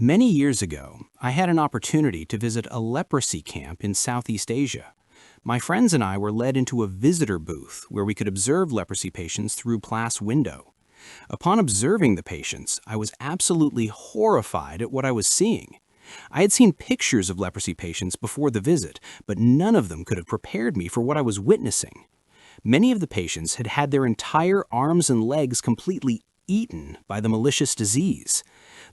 Many years ago, I had an opportunity to visit a leprosy camp in Southeast Asia. My friends and I were led into a visitor booth where we could observe leprosy patients through a glass window. Upon observing the patients, I was absolutely horrified at what I was seeing. I had seen pictures of leprosy patients before the visit, but none of them could have prepared me for what I was witnessing. Many of the patients had had their entire arms and legs completely eaten by the malicious disease.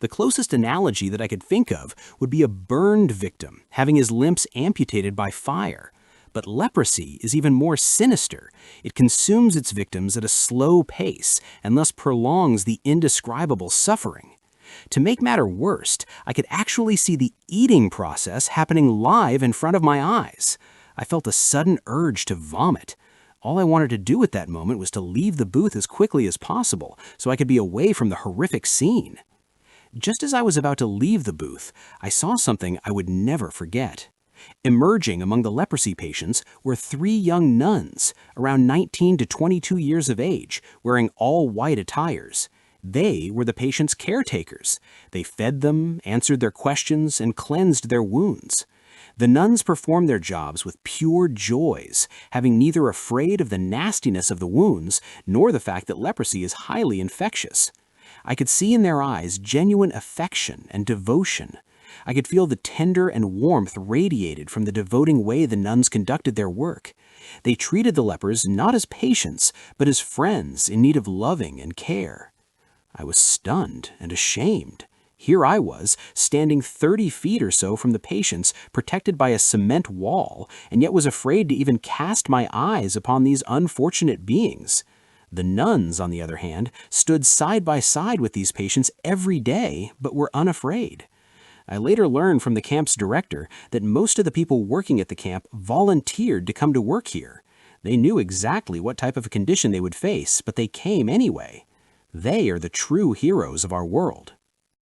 The closest analogy that I could think of would be a burned victim having his limbs amputated by fire. But leprosy is even more sinister. It consumes its victims at a slow pace and thus prolongs the indescribable suffering. To make matter worse, I could actually see the eating process happening live in front of my eyes. I felt a sudden urge to vomit. All I wanted to do at that moment was to leave the booth as quickly as possible so I could be away from the horrific scene. Just as I was about to leave the booth, I saw something I would never forget. Emerging among the leprosy patients were three young nuns, around 19 to 22 years of age, wearing all white attires. They were the patients' caretakers. They fed them, answered their questions, and cleansed their wounds. The nuns performed their jobs with pure joys, having neither afraid of the nastiness of the wounds nor the fact that leprosy is highly infectious. I could see in their eyes genuine affection and devotion. I could feel the tender and warmth radiated from the devoting way the nuns conducted their work. They treated the lepers not as patients, but as friends in need of loving and care. I was stunned and ashamed. Here I was, standing 30 feet or so from the patients, protected by a cement wall, and yet was afraid to even cast my eyes upon these unfortunate beings. The nuns, on the other hand, stood side by side with these patients every day, but were unafraid. I later learned from the camp's director that most of the people working at the camp volunteered to come to work here. They knew exactly what type of a condition they would face, but they came anyway. They are the true heroes of our world.